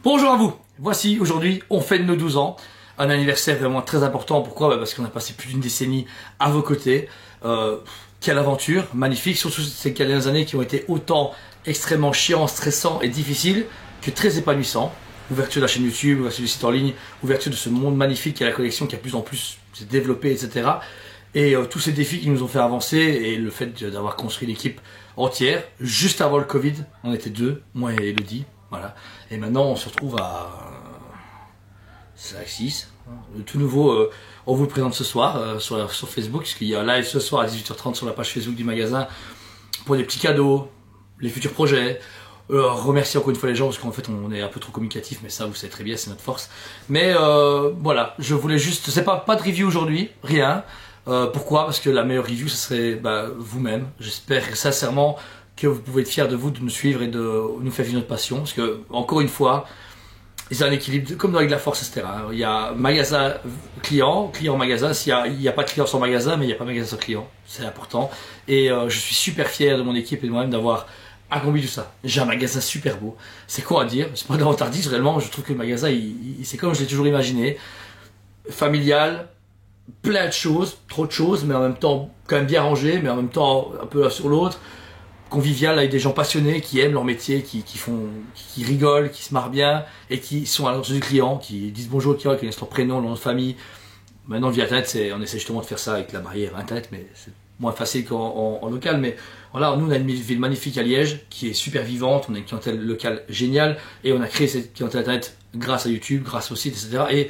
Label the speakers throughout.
Speaker 1: Bonjour à vous, voici aujourd'hui on fête nos 12 ans, un anniversaire vraiment très important. Pourquoi? Parce qu'on a passé plus d'une décennie à vos côtés. Quelle aventure, magnifique, surtout ces dernières années qui ont été autant extrêmement chiants, stressants et difficiles que très épanouissants. Ouverture de la chaîne YouTube, ouverture du site en ligne, ouverture de ce monde magnifique qui est la collection qui a de plus en plus s'est développée, etc. Et tous ces défis qui nous ont fait avancer et le fait d'avoir construit l'équipe entière. Juste avant le Covid, on était deux, moi et Elodie. Voilà. Et maintenant, on se retrouve à 6. Tout nouveau, on vous le présente ce soir sur Facebook, puisqu'il y a un live ce soir à 18h30 sur la page Facebook du magasin pour des petits cadeaux, les futurs projets. Remercier encore une fois les gens, parce qu'en fait, on est un peu trop communicatif, mais ça, vous savez très bien, c'est notre force. Mais voilà, je voulais juste... C'est pas de review aujourd'hui, rien. Pourquoi? Parce que la meilleure review, ce serait vous-même. J'espère sincèrement que vous pouvez être fiers de vous, de nous suivre et de nous faire vivre notre passion. Parce que, encore une fois, c'est un équilibre, comme dans Avec la Force, etc. Il y a magasin, client, magasin. Il n'y a pas de client sans magasin, mais il n'y a pas de magasin sans client. C'est important. Et je suis super fier de mon équipe et de moi-même d'avoir accompli tout ça. J'ai un magasin super beau. C'est quoi à dire? C'est pas d'avantardise, réellement. Je trouve que le magasin, c'est comme je l'ai toujours imaginé. Familial, plein de choses, trop de choses, mais en même temps quand même bien rangé, mais en même temps un peu l'un sur l'autre. Convivial avec des gens passionnés qui aiment leur métier, qui rigolent, qui se marrent bien et qui sont à l'attention du client, qui disent bonjour au client, qui connaissent leur prénom, leur nom de famille. Maintenant via internet, on essaie justement de faire ça avec la barrière internet, mais c'est moins facile qu'en local. Mais voilà, nous on a une ville magnifique à Liège qui est super vivante, on a une clientèle locale géniale et on a créé cette clientèle internet grâce à YouTube, grâce au site, etc. Et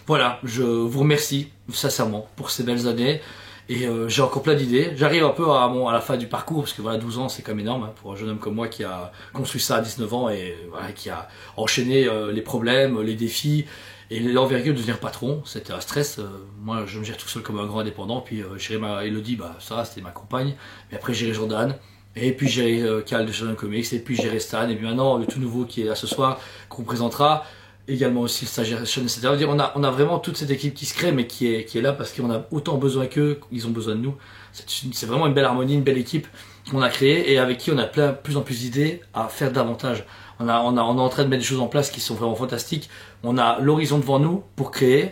Speaker 1: voilà, je vous remercie sincèrement pour ces belles années. Et j'ai encore plein d'idées. J'arrive un peu à la fin du parcours, parce que voilà, 12 ans c'est quand même énorme pour un jeune homme comme moi qui a construit ça à 19 ans et voilà, qui a enchaîné les problèmes, les défis et l'envergure de devenir patron. C'était un stress. Moi je me gère tout seul comme un grand indépendant, puis gérer ma Elodie, ça c'était ma compagne. Mais après gérer Jordan, et puis gérer Cal de Jordan Comics, et puis gérer Stan, et puis maintenant le tout nouveau qui est là ce soir, qu'on présentera. Également aussi le stagiaire, etc. On a vraiment toute cette équipe qui se crée, mais qui est là parce qu'on a autant besoin qu'eux, ils ont besoin de nous. C'est vraiment une belle harmonie, une belle équipe qu'on a créée et avec qui on a plus en plus d'idées à faire davantage. On est en train de mettre des choses en place qui sont vraiment fantastiques. On a l'horizon devant nous pour créer.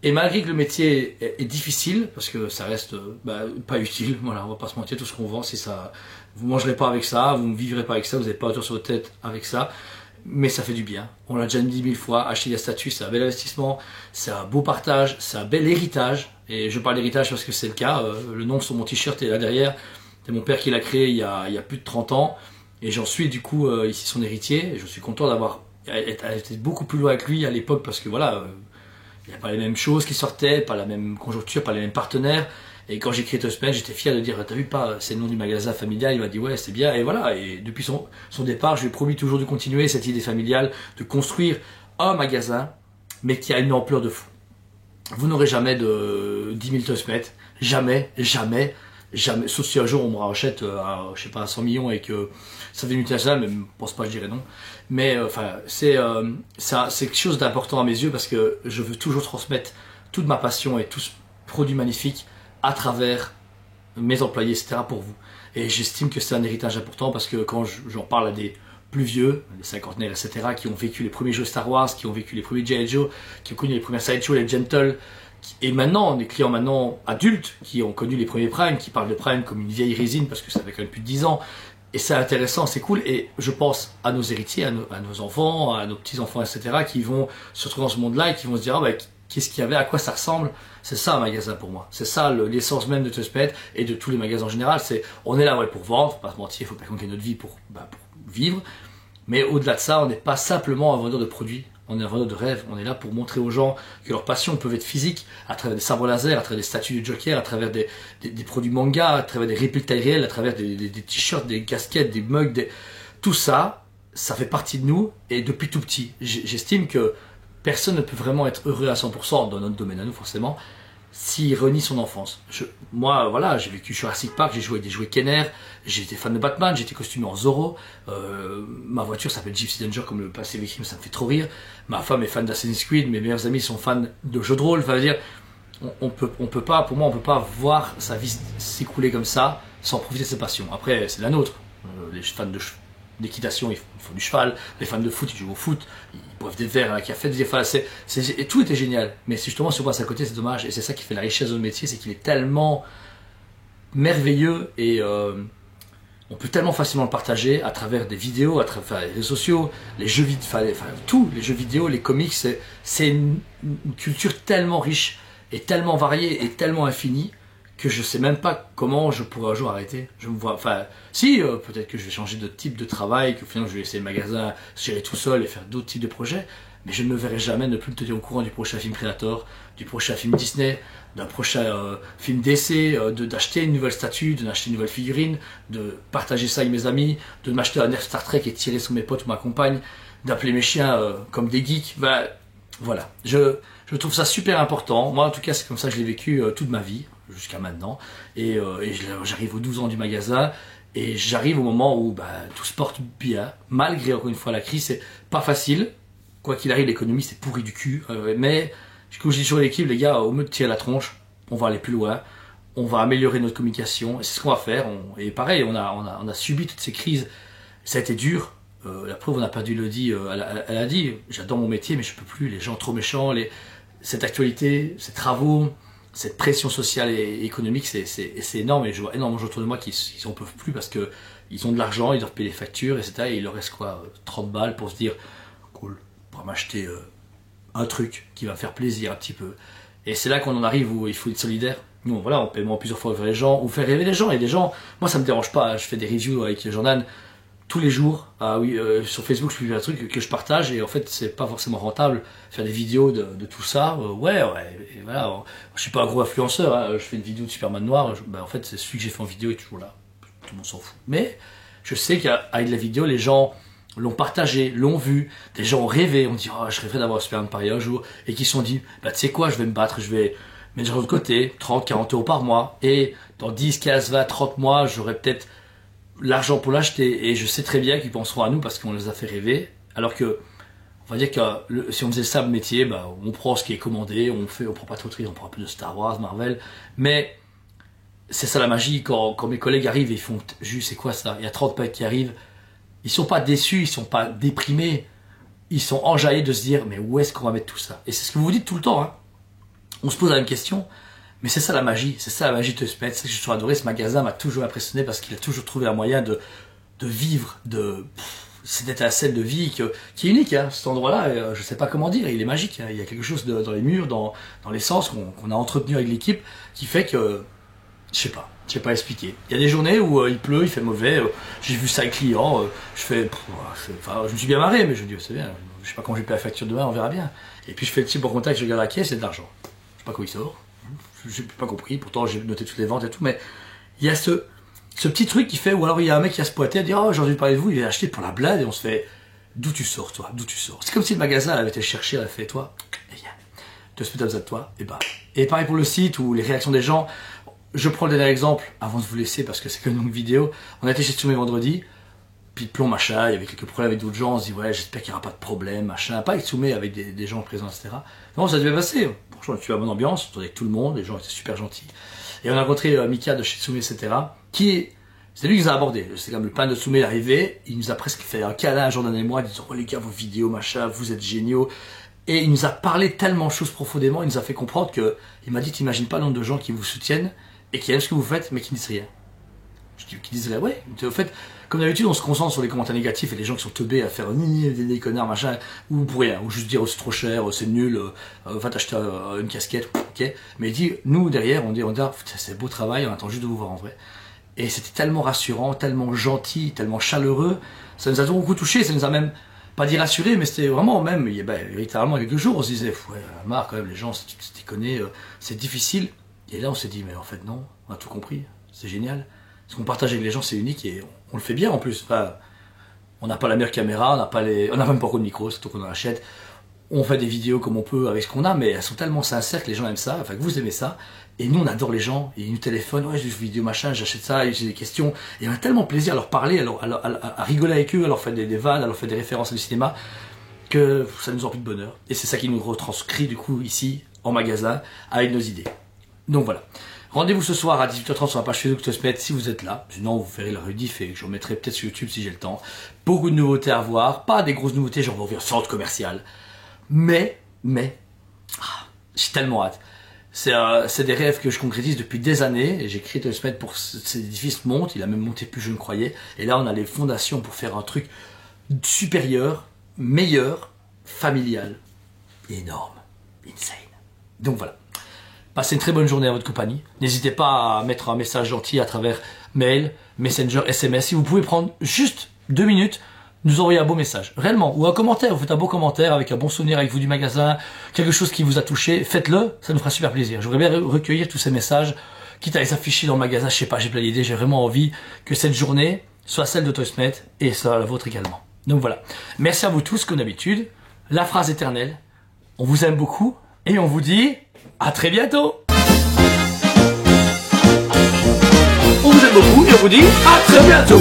Speaker 1: Et malgré que le métier est difficile, parce que ça reste pas utile, voilà, on va pas se mentir, tout ce qu'on vend, c'est ça. Vous mangerez pas avec ça, vous ne vivrez pas avec ça, vous n'avez pas autour sur votre tête avec ça. Mais ça fait du bien. On l'a déjà dit 1000 fois, acheter des statuts, c'est un bel investissement, c'est un beau partage, c'est un bel héritage. Et je parle d'héritage parce que c'est le cas. Le nom sur mon t-shirt est là derrière. C'est mon père qui l'a créé il y a plus de 30 ans. Et j'en suis du coup ici son héritier. Et je suis content d'avoir été beaucoup plus loin avec lui à l'époque parce que voilà, il n'y a pas les mêmes choses qui sortaient, pas la même conjoncture, pas les mêmes partenaires. Et quand j'ai créé Tospen, j'étais fier de dire, t'as vu pas, c'est le nom du magasin familial, il m'a dit ouais c'est bien, et voilà, et depuis son départ, je lui ai promis toujours de continuer cette idée familiale, de construire un magasin, mais qui a une ampleur de fou. Vous n'aurez jamais de 10 000 Tospen, jamais, sauf si un jour on me rachète je sais pas, 100 millions et que ça devient multinational, mais je pense pas, je dirais non. Mais enfin, c'est quelque chose d'important à mes yeux parce que je veux toujours transmettre toute ma passion et tout ce produit magnifique à travers mes employés, etc. pour vous. Et j'estime que c'est un héritage important parce que quand j'en parle à des plus vieux, des cinquantenaires, etc., qui ont vécu les premiers jeux Star Wars, qui ont vécu les premiers G.I. Joe, qui ont connu les premières Sideshow, les Gentle, et maintenant, des clients maintenant adultes, qui ont connu les premiers Prime, qui parlent de Prime comme une vieille résine parce que ça fait quand même plus de 10 ans. Et c'est intéressant, c'est cool. Et je pense à nos héritiers, à nos enfants, à nos petits-enfants, etc., qui vont se retrouver dans ce monde-là et qui vont se dire, qu'est-ce qu'il y avait, à quoi ça ressemble. C'est ça un magasin pour moi. C'est ça l'essence même de Tospen et de tous les magasins en général. On est là pour vendre, faut pas se mentir, il faut pas qu'on gagne notre vie pour vivre. Mais au-delà de ça, on n'est pas simplement un vendeur de produits, on est un vendeur de rêves. On est là pour montrer aux gens que leurs passions peuvent être physiques à travers des sabres laser, à travers des statues de Joker, à travers des produits manga, à travers des répliques taille réelle, à travers des t-shirts, des casquettes, des mugs, tout ça, ça fait partie de nous et depuis tout petit. J'estime que personne ne peut vraiment être heureux à 100% dans notre domaine à nous forcément s'il renie son enfance. Moi voilà, j'ai vécu Jurassic Park, j'ai joué avec des jouets Kenner, j'ai été fan de Batman, j'ai été costumé en Zorro, ma voiture s'appelle Gypsy Danger comme le passé victime, ça me fait trop rire, ma femme est fan d'Assassin's Creed, mes meilleurs amis sont fans de jeux de rôle, enfin, dire, on peut pas, pour moi on peut pas voir sa vie s'écouler comme ça sans profiter de ses passions. Après c'est la nôtre, les fans de d'équitation, ils font du cheval, les fans de foot, ils jouent au foot, ils boivent des verres à la cafette, enfin, et tout était génial. Mais justement, si on passe à côté, c'est dommage, et c'est ça qui fait la richesse de notre métier, c'est qu'il est tellement merveilleux, et on peut tellement facilement le partager à travers des vidéos, à travers les réseaux sociaux, les jeux vidéo, tout, les jeux vidéo, les comics, c'est une culture tellement riche, et tellement variée, et tellement infinie, que je sais même pas comment je pourrais un jour arrêter. Je me vois, enfin, si, peut-être que je vais changer de type de travail, que finalement je vais laisser le magasin gérer tout seul et faire d'autres types de projets, mais je ne me verrai jamais ne plus me tenir au courant du prochain film Predator, du prochain film Disney, d'un prochain film DC, d'acheter une nouvelle statue, d'acheter une nouvelle figurine, de partager ça avec mes amis, de m'acheter un Nerf Star Trek et tirer sur mes potes ou ma compagne, d'appeler mes chiens comme des geeks. Ben, voilà, je trouve ça super important. Moi en tout cas c'est comme ça que je l'ai vécu toute ma vie, jusqu'à maintenant, et j'arrive aux 12 ans du magasin, et j'arrive au moment où tout se porte bien, malgré encore une fois la crise. C'est pas facile, quoi qu'il arrive, l'économie c'est pourri du cul, mais comme je dis sur l'équipe, les gars, au mieux de tirer la tronche, on va aller plus loin, on va améliorer notre communication, et c'est ce qu'on va faire. Et pareil, on a subi toutes ces crises, ça a été dur. La preuve, on a perdu Elodie, elle a dit, j'adore mon métier, mais je peux plus, les gens trop méchants, cette actualité, ces travaux, cette pression sociale et économique, c'est énorme, et je vois énormément de gens autour de moi qui en peuvent plus parce que ils ont de l'argent, ils doivent payer les factures, etc. Et il leur reste quoi, 30 balles pour se dire, cool, pour m'acheter un truc qui va me faire plaisir un petit peu. Et c'est là qu'on en arrive où il faut être solidaire. Nous, voilà, on paie moins plusieurs fois vers les gens, ou faire rêver les gens. Et les gens, moi ça me dérange pas, je fais des reviews avec Jordan tous les jours. Ah oui, sur Facebook je publie un truc que je partage, et en fait c'est pas forcément rentable faire des vidéos de tout ça. Ouais, et voilà, je suis pas un gros influenceur, hein. Je fais une vidéo de Superman noir, en fait c'est celui que j'ai fait en vidéo est toujours là, tout le monde s'en fout. Mais je sais qu'avec la vidéo, les gens l'ont partagé, l'ont vu, des gens ont rêvé, on dit oh, je rêverais d'avoir Superman pareil un jour, et qui se sont dit tu sais quoi, je vais me battre, je vais mettre de côté 30, 40 euros par mois, et dans 10, 15, 20, 30 mois j'aurai peut-être l'argent pour l'acheter, et je sais très bien qu'ils penseront à nous parce qu'on les a fait rêver. Alors que on va dire que si on faisait ça le métier, on prend ce qui est commandé, on prend pas trop de risques, on prend un peu de Star Wars, Marvel, mais c'est ça la magie quand mes collègues arrivent et ils font juste c'est quoi ça, il y a 30 packs qui arrivent, ils sont pas déçus, ils sont pas déprimés, ils sont enjaillés de se dire mais où est-ce qu'on va mettre tout ça. Et c'est ce que vous dites tout le temps, hein. On se pose la même question. Mais c'est ça la magie, c'est ça la magie de Spets. C'est que j'ai toujours adoré ce magasin, m'a toujours impressionné parce qu'il a toujours trouvé un moyen de vivre, cette étincelle de vie qui est unique, hein, cet endroit-là. Je sais pas comment dire, il est magique, hein. Il y a quelque chose dans les murs, dans l'essence qu'on a entretenu avec l'équipe qui fait que, je sais pas expliquer. Il y a des journées où il pleut, il fait mauvais, j'ai vu ça avec client, je me suis bien marré, mais je me dis c'est bien, je sais pas quand je vais payer la facture demain, on verra bien. Et puis je fais le type en contact, je regarde la caisse, c'est de l'argent. Je sais pas comment il sort. J'ai pas compris, pourtant j'ai noté toutes les ventes et tout, mais il y a ce petit truc qui fait, ou alors il y a un mec qui a se pointé à dire oh j'ai entendu parler de vous, il a acheté pour la blague, et on se fait d'où tu sors toi, d'où tu sors. C'est comme si le magasin avait été chercher, elle a fait toi, et viens, te spit de toi, et pareil pour le site ou les réactions des gens. Je prends le dernier exemple avant de vous laisser parce que c'est que une longue vidéo. On a été chez Tsumé vendredi, puis de plomb machin, il y avait quelques problèmes avec d'autres gens, on se dit ouais j'espère qu'il n'y aura pas de problème, machin, pas avec Tsumé, avec des gens présents, etc. Non, ça s'est bien passé. Franchement, tu as bonne ambiance, on était avec tout le monde, les gens étaient super gentils. Et on a rencontré Mika de chez Tsumé, etc. C'est lui qui nous a abordé. C'est comme le pain de Tsumé arrivé, il nous a presque fait un câlin, Jordan et moi, disant oh les gars, vos vidéos, machin, vous êtes géniaux. Et il nous a parlé tellement de choses profondément, il nous a fait comprendre que, il m'a dit t'imagines pas le nombre de gens qui vous soutiennent et qui aiment ce que vous faites, mais qui ne disent rien. Je dis, qui disent rien, ouais. En fait, comme d'habitude, on se concentre sur les commentaires négatifs et les gens qui sont teubés à faire des connards, machin, ou pour rien, ou juste dire oh, c'est trop cher, c'est nul, va t'acheter une casquette, ok. Mais il dit, nous derrière, on dit c'est beau travail, on attend juste de vous voir en vrai. Et c'était tellement rassurant, tellement gentil, tellement chaleureux, ça nous a beaucoup touché, ça nous a même, pas dit rassuré, mais c'était vraiment même, littéralement quelques jours, on se disait, ouais, marre quand même, les gens, c'est déconné, c'est difficile. Et là, on s'est dit, mais en fait, non, on a tout compris, c'est génial. Ce qu'on partage avec les gens, c'est unique et on le fait bien en plus. Enfin, on n'a pas la meilleure caméra, on n'a même pas encore de micro, surtout qu'on en achète. On fait des vidéos comme on peut avec ce qu'on a, mais elles sont tellement sincères que les gens aiment ça, enfin que vous aimez ça. Et nous, on adore les gens, et ils nous téléphonent, ouais, j'ai une vidéo machin, j'achète ça, j'ai des questions. Et on a tellement plaisir à leur parler, à rigoler avec eux, à leur faire des vannes, à leur faire des références du cinéma, que ça nous remplit de bonheur. Et c'est ça qui nous retranscrit du coup ici, en magasin, avec nos idées. Donc voilà. Rendez-vous ce soir à 18h30 sur la page Facebook ToySmet si vous êtes là. Sinon, vous verrez la rediff et je remettrai peut-être sur YouTube si j'ai le temps. Beaucoup de nouveautés à voir. Pas des grosses nouveautés, genre ouvrir centre commercial. Mais, j'ai tellement hâte. C'est des rêves que je concrétise depuis des années. Et j'ai créé ToySmet pour que cet édifice monte. Il a même monté plus que je ne croyais. Et là, on a les fondations pour faire un truc supérieur, meilleur, familial, énorme, insane. Donc voilà. Passez une très bonne journée à votre compagnie. N'hésitez pas à mettre un message gentil à travers mail, Messenger, SMS. Si vous pouvez prendre juste 2 minutes, nous envoyer un beau message. Réellement. Ou un commentaire. Vous faites un beau commentaire avec un bon souvenir avec vous du magasin. Quelque chose qui vous a touché. Faites-le. Ça nous fera super plaisir. Je voudrais bien recueillir tous ces messages. Quitte à les afficher dans le magasin. Je sais pas, j'ai plein d'idées. J'ai vraiment envie que cette journée soit celle de ToySmet et soit la vôtre également. Donc voilà. Merci à vous tous comme d'habitude. La phrase éternelle. On vous aime beaucoup. Et on vous dit à très bientôt. On vous aime beaucoup et on vous dit à très bientôt.